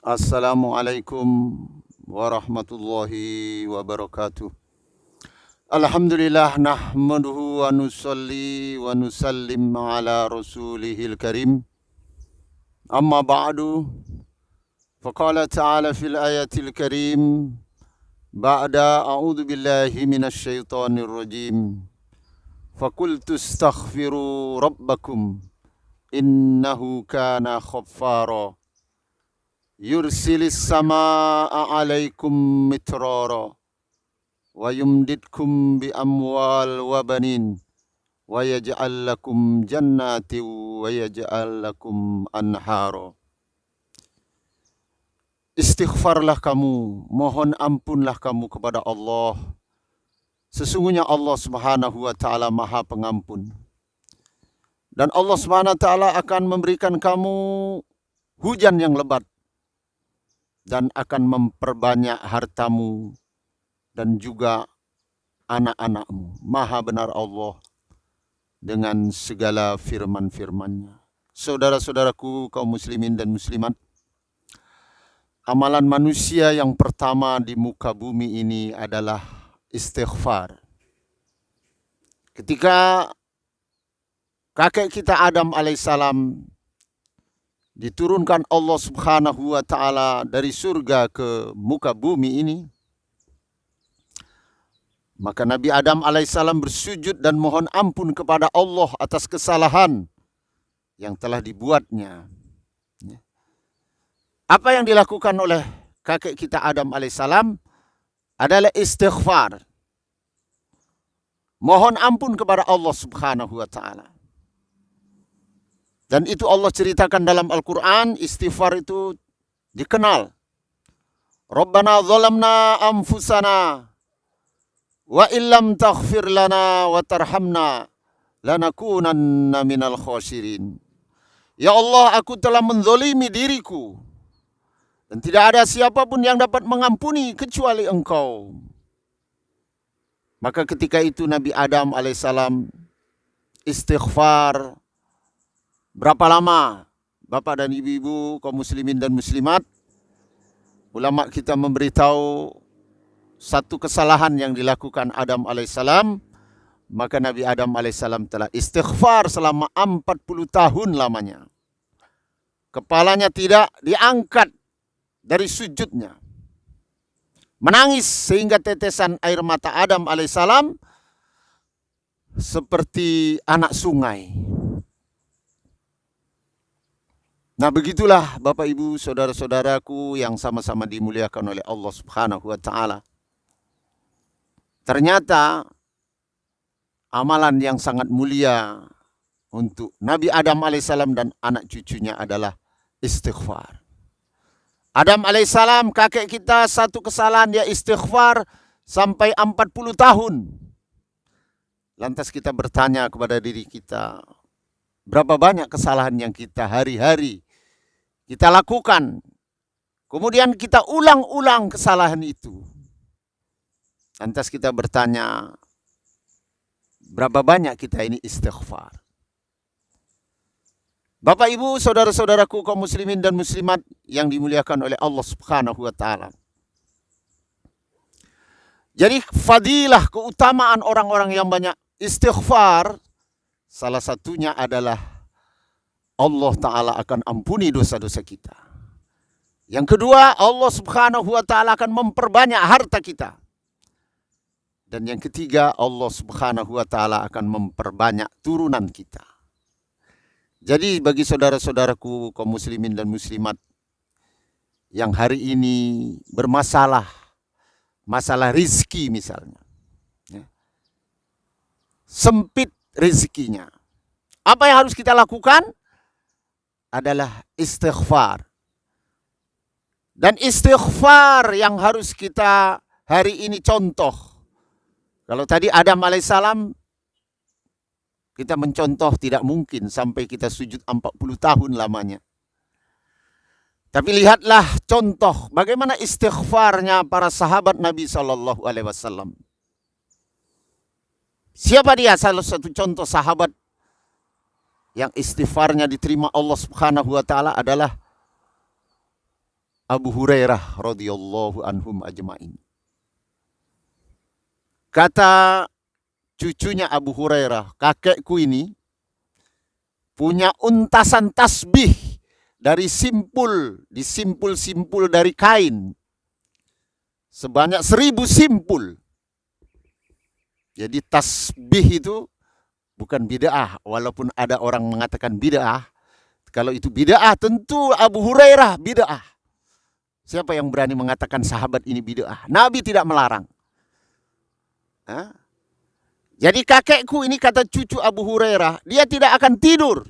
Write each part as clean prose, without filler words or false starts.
Assalamualaikum warahmatullahi wabarakatuh. Alhamdulillah nahmaduhu wa nusalli wa nusallim ala rasulihil karim. Amma ba'du. Faqala ta'ala fil ayatil karim. Ba'da a'udhu billahi minasy syaithanir rajim. Faqultu astaghfiru rabbakum innahu kana ghaffara. Yursilis samaa'a 'alaikum mitrara wa yumdidkum bi amwal wa banin wa yaj'al lakum jannatin wa yaj'al lakum anhara. Istighfarlah kamu, mohon ampunlah kamu kepada Allah. Sesungguhnya Allah Subhanahu wa taala Maha Pengampun. Dan Allah Subhanahu wa taala akan memberikan kamu hujan yang lebat dan akan memperbanyak hartamu dan juga anak-anakmu. Maha benar Allah dengan segala firman-firman-Nya. Saudara-saudaraku kaum muslimin dan muslimat, amalan manusia yang pertama di muka bumi ini adalah istighfar. Ketika kakek kita Adam alaihissalam diturunkan Allah Subhanahu wa taala dari surga ke muka bumi ini, maka Nabi Adam alaihissalam bersujud dan mohon ampun kepada Allah atas kesalahan yang telah dibuatnya. Apa yang dilakukan oleh kakek kita Adam alaihissalam adalah istighfar. Mohon ampun kepada Allah Subhanahu wa taala. Dan itu Allah ceritakan dalam Al-Quran, istighfar itu dikenal. Rabbana zalamna anfusana wa illam taghfir lana wa tarhamna lanakunanna minal khasirin. Ya Allah, aku telah menzalimi diriku dan tidak ada siapapun yang dapat mengampuni kecuali Engkau. Maka ketika itu Nabi Adam alaihissalam istighfar. Berapa lama Bapak dan Ibu-ibu kaum muslimin dan muslimat? Ulama kita memberitahu satu kesalahan yang dilakukan Adam alaihissalam, maka Nabi Adam alaihissalam telah istighfar selama 40 tahun lamanya. Kepalanya tidak diangkat dari sujudnya. Menangis sehingga tetesan air mata Adam alaihissalam seperti anak sungai. Nah, begitulah Bapak Ibu saudara-saudaraku yang sama-sama dimuliakan oleh Allah Subhanahu wa taala. Ternyata amalan yang sangat mulia untuk Nabi Adam alaihissalam dan anak cucunya adalah istighfar. Adam alaihissalam kakek kita satu kesalahan dia istighfar sampai 40 tahun. Lantas kita bertanya kepada diri kita, berapa banyak kesalahan yang kita hari-hari kita lakukan, kemudian kita ulang-ulang kesalahan itu. Lantas kita bertanya, berapa banyak kita ini istighfar? Bapak Ibu, saudara-saudaraku kaum muslimin dan muslimat yang dimuliakan oleh Allah Subhanahu wa taala. Jadi fadilah, keutamaan orang-orang yang banyak istighfar, salah satunya adalah Allah Ta'ala akan ampuni dosa-dosa kita. Yang kedua, Allah Subhanahu wa taala akan memperbanyak harta kita. Dan yang ketiga, Allah Subhanahu wa taala akan memperbanyak turunan kita. Jadi bagi saudara-saudaraku kaum muslimin dan muslimat yang hari ini bermasalah, masalah rizki misalnya, sempit rezekinya, apa yang harus kita lakukan adalah istighfar. Dan istighfar yang harus kita hari ini contoh. Kalau tadi Adam alaihissalam kita mencontoh, tidak mungkin sampai kita sujud 40 tahun lamanya. Tapi lihatlah contoh bagaimana istighfarnya para sahabat Nabi SAW. Siapa dia? Salah satu contoh sahabat yang istighfarnya diterima Allah Subhanahu wa taala adalah Abu Hurairah radhiyallahu anhum ajma'in. Kata cucunya Abu Hurairah, kakekku ini punya untasan tasbih dari disimpul-simpul dari kain. Sebanyak 1000 simpul. Jadi tasbih itu bukan bid'ah. Walaupun ada orang mengatakan bid'ah. Kalau itu bid'ah tentu Abu Hurairah bid'ah. Siapa yang berani mengatakan sahabat ini bid'ah? Nabi tidak melarang. Jadi kakekku ini, kata cucu Abu Hurairah, dia tidak akan tidur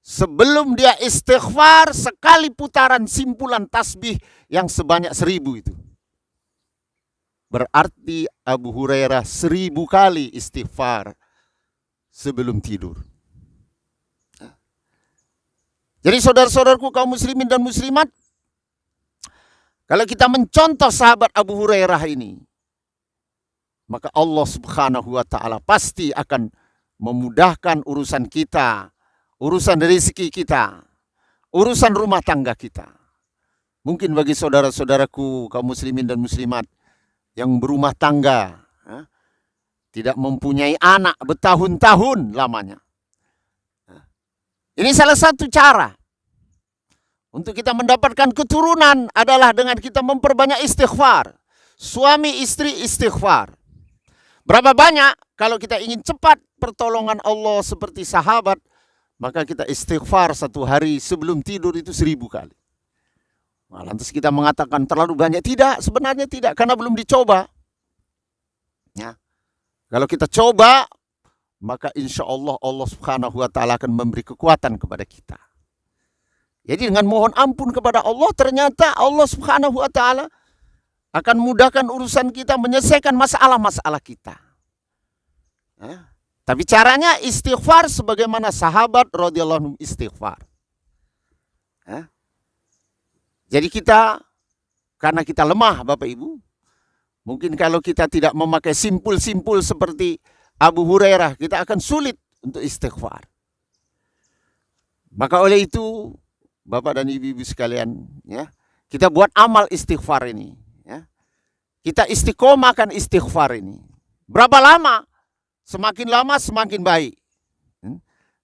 sebelum dia istighfar sekali putaran simpulan tasbih yang sebanyak 1000 itu. Berarti Abu Hurairah 1000 kali istighfar sebelum tidur. Jadi saudara-saudaraku kaum muslimin dan muslimat, kalau kita mencontoh sahabat Abu Hurairah ini, maka Allah Subhanahu wa ta'ala pasti akan memudahkan urusan kita, urusan rezeki kita, urusan rumah tangga kita. Mungkin bagi saudara-saudaraku kaum muslimin dan muslimat yang berumah tangga, tidak mempunyai anak bertahun-tahun lamanya. Ini salah satu cara untuk kita mendapatkan keturunan adalah dengan kita memperbanyak istighfar. Suami istri istighfar. Berapa banyak kalau kita ingin cepat pertolongan Allah seperti sahabat, maka kita istighfar satu hari sebelum tidur itu 1000 kali. Nah, lantas kita mengatakan terlalu banyak. Tidak, sebenarnya tidak, karena belum dicoba. Ya. Kalau kita coba, maka insya Allah Allah Subhanahu wa ta'ala akan memberi kekuatan kepada kita. Jadi dengan mohon ampun kepada Allah, ternyata Allah Subhanahu wa ta'ala akan mudahkan urusan kita, menyelesaikan masalah-masalah kita. Tapi caranya istighfar sebagaimana sahabat radhiyallahu anhum istighfar. Jadi kita, karena kita lemah Bapak Ibu, mungkin kalau kita tidak memakai simpul-simpul seperti Abu Hurairah, kita akan sulit untuk istighfar. Maka oleh itu, Bapak dan Ibu-ibu sekalian, ya, kita buat amal istighfar ini. Ya. Kita istiqomahkan istighfar ini. Berapa lama? Semakin lama semakin baik.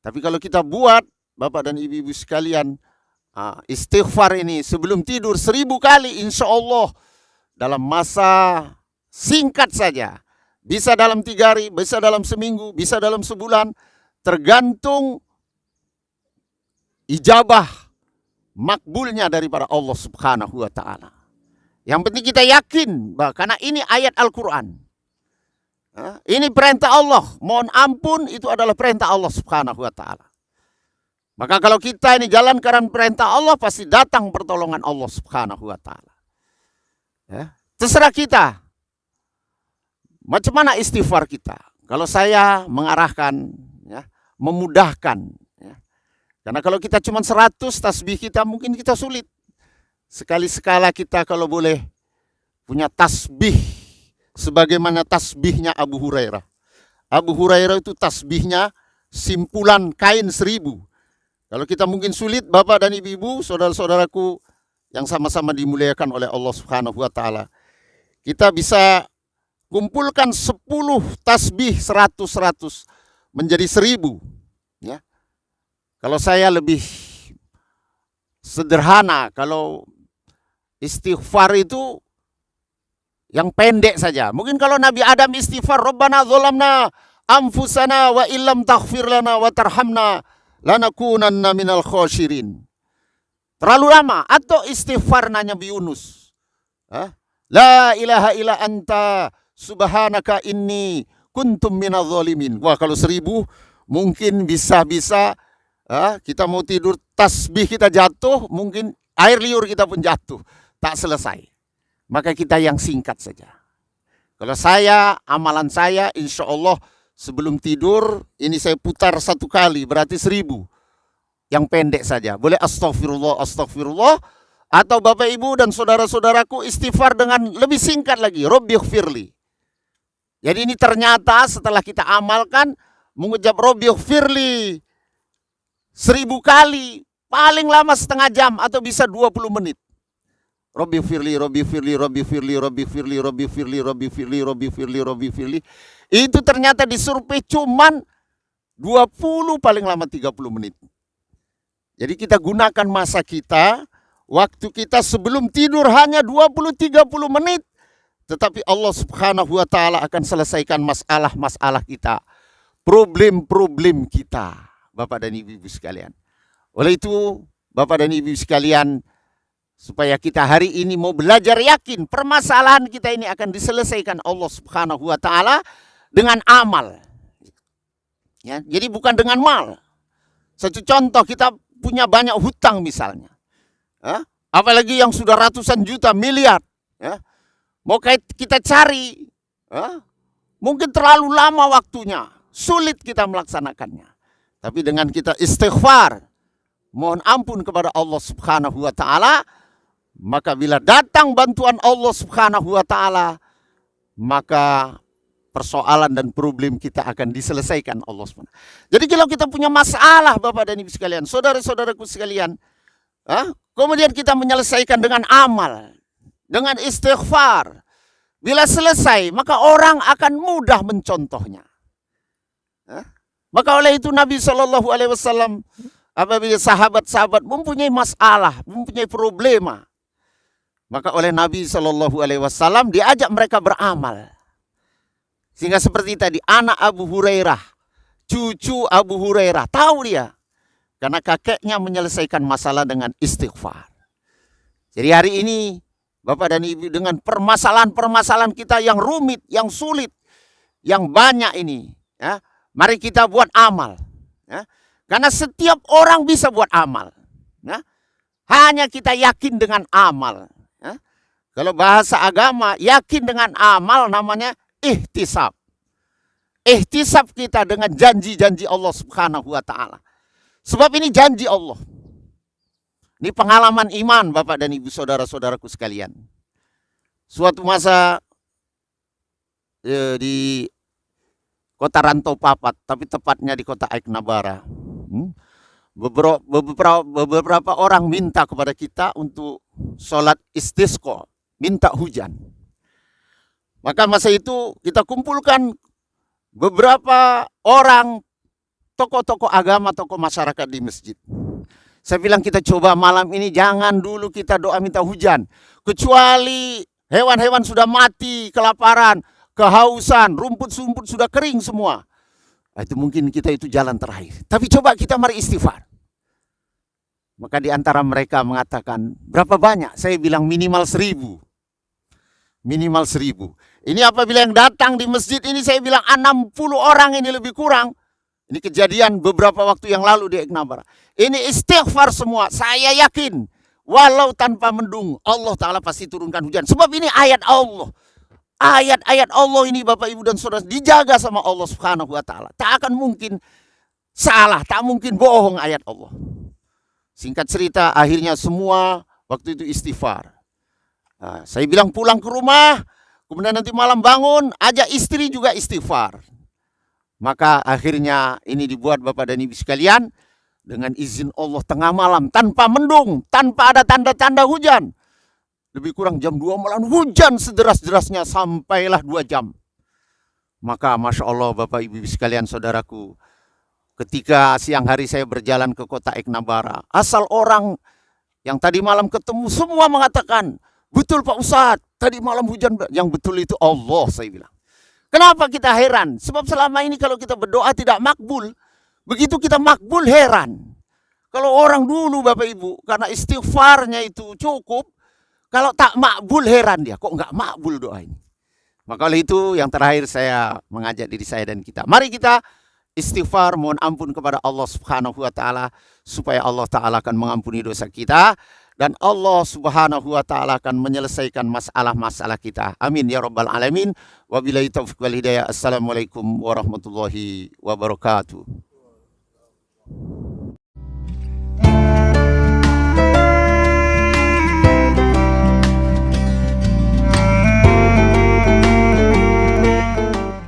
Tapi kalau kita buat, Bapak dan Ibu-ibu sekalian, istighfar ini sebelum tidur 1000 kali, insya Allah dalam masa singkat saja. Bisa dalam 3 hari, bisa dalam seminggu, bisa dalam sebulan. Tergantung ijabah makbulnya daripada Allah Subhanahu wa ta'ala. Yang penting kita yakin, karena ini ayat Al-Quran. Ini perintah Allah. Mohon ampun itu adalah perintah Allah Subhanahu wa ta'ala. Maka kalau kita ini jalan karena perintah Allah, pasti datang pertolongan Allah Subhanahu wa ta'ala. Ya. Terserah kita. Macam mana istighfar kita? Kalau saya mengarahkan, ya, memudahkan. Ya. Karena kalau kita cuma 100 tasbih kita, mungkin kita sulit. Sekali-sekala kita kalau boleh punya tasbih sebagaimana tasbihnya Abu Hurairah. Abu Hurairah itu tasbihnya simpulan kain 1000. Kalau kita mungkin sulit, Bapak dan Ibu-ibu, saudara-saudaraku yang sama-sama dimuliakan oleh Allah Subhanahu wa ta'ala, kita bisa kumpulkan 10 tasbih 100 menjadi 1000. Ya. Kalau saya lebih sederhana, kalau istighfar itu yang pendek saja. Mungkin kalau Nabi Adam istighfar, Rabbana dzalamna anfusana wa illam taghfir lana wa tarhamna lanakunanna minal khosirin. Terlalu lama. Atau istighfar Nabi Yunus. La ilaha illa anta subhanaka inni kuntum minadz zalimin. Wah, kalau 1000 mungkin bisa-bisa kita mau tidur, tasbih kita jatuh, mungkin air liur kita pun jatuh. Tak selesai. Maka kita yang singkat saja. Kalau saya, amalan saya, insya Allah sebelum tidur, ini saya putar 1 kali, berarti 1000. Yang pendek saja. Boleh astagfirullah, astagfirullah. Atau Bapak Ibu dan saudara-saudaraku istighfar dengan lebih singkat lagi. Rabbighfirli. Jadi ini ternyata setelah kita amalkan, mengucap Rabbighfirli 1000 kali, paling lama setengah jam atau bisa 20 menit. Robbi firli, Robbi firli, Robbi firli, Robbi firli, Robbi firli, Robbi firli, Robbi firli, Robbi firli. Itu ternyata disurvei cuman 20 paling lama 30 menit. Jadi kita gunakan masa kita, waktu kita sebelum tidur hanya 20-30 menit. Tetapi Allah Subhanahu wa ta'ala akan selesaikan masalah-masalah kita, problem-problem kita, Bapak dan Ibu sekalian. Oleh itu, Bapak dan Ibu sekalian, supaya kita hari ini mau belajar yakin permasalahan kita ini akan diselesaikan Allah Subhanahu wa ta'ala dengan amal. Ya, jadi bukan dengan mal. Satu contoh, kita punya banyak hutang misalnya. Apalagi yang sudah ratusan juta, miliar. Ya. Mau kita cari, mungkin terlalu lama waktunya. Sulit kita melaksanakannya. Tapi dengan kita istighfar, mohon ampun kepada Allah Subhanahu wa ta'ala, maka bila datang bantuan Allah Subhanahu wa ta'ala, maka persoalan dan problem kita akan diselesaikan Allah Subhanahu. Jadi kalau kita punya masalah Bapak dan Ibu sekalian, saudara-saudaraku sekalian, kemudian kita menyelesaikan dengan amal, dengan istighfar. Bila selesai, maka orang akan mudah mencontohnya. Maka oleh itu Nabi SAW, apabila sahabat-sahabat mempunyai masalah, mempunyai problema, maka oleh Nabi SAW diajak mereka beramal. Sehingga seperti tadi, anak Abu Hurairah, cucu Abu Hurairah, tahu dia. Karena kakeknya menyelesaikan masalah dengan istighfar. Jadi hari ini, Bapak dan Ibu, dengan permasalahan-permasalahan kita yang rumit, yang sulit, yang banyak ini, ya, mari kita buat amal. Ya. Karena setiap orang bisa buat amal. Ya. Hanya kita yakin dengan amal. Ya. Kalau bahasa agama, yakin dengan amal namanya ihtisab. Ihtisab kita dengan janji-janji Allah Subhanahu wa ta'ala. Sebab ini janji Allah. Ini pengalaman iman Bapak dan Ibu saudara-saudaraku sekalian. Suatu masa di kota Rantau Papat, tapi tepatnya di kota Aiknabara. Beberapa orang minta kepada kita untuk sholat istisqa, minta hujan. Maka masa itu kita kumpulkan beberapa orang, tokoh-tokoh agama, tokoh masyarakat di masjid. Saya bilang kita coba malam ini jangan dulu kita doa minta hujan. Kecuali hewan-hewan sudah mati, kelaparan, kehausan, rumput-rumput sudah kering semua. Itu mungkin kita itu jalan terakhir. Tapi coba kita mari istighfar. Maka di antara mereka mengatakan, berapa banyak? Saya bilang minimal 1000. Minimal 1000. Ini apabila yang datang di masjid ini saya bilang 60 orang ini lebih kurang. Ini kejadian beberapa waktu yang lalu di Aiknabara. Ini istighfar semua. Saya yakin walau tanpa mendung Allah Ta'ala pasti turunkan hujan. Sebab ini ayat Allah. Ayat-ayat Allah ini Bapak Ibu dan Saudara dijaga sama Allah Subhanahu wa ta'ala. Tak akan mungkin salah, tak mungkin bohong ayat Allah. Singkat cerita akhirnya semua waktu itu istighfar. Nah, saya bilang pulang ke rumah, kemudian nanti malam bangun, ajak istri juga istighfar. Maka akhirnya ini dibuat Bapak dan Ibu sekalian dengan izin Allah tengah malam tanpa mendung, tanpa ada tanda-tanda hujan. Lebih kurang jam 2 malam hujan sederas-derasnya sampailah 2 jam. Maka Masya Allah Bapak Ibu sekalian saudaraku, ketika siang hari saya berjalan ke kota Aiknabara, asal orang yang tadi malam ketemu semua mengatakan, betul Pak Ustadz, tadi malam hujan. Yang betul itu Allah, saya bilang. Kenapa kita heran? Sebab selama ini kalau kita berdoa tidak makbul. Begitu kita makbul heran. Kalau orang dulu Bapak Ibu, karena istighfarnya itu cukup. Kalau tak makbul heran dia, kok nggak makbul doa ini. Maka oleh itu yang terakhir saya mengajak diri saya dan kita. Mari kita istighfar, mohon ampun kepada Allah Subhanahu wa ta'ala. Supaya Allah Ta'ala akan mengampuni dosa kita. Dan Allah Subhanahu wa ta'ala akan menyelesaikan masalah-masalah kita. Amin ya rabbal alamin. Wabillahi taufiq wal hidayah. Assalamualaikum warahmatullahi wabarakatuh.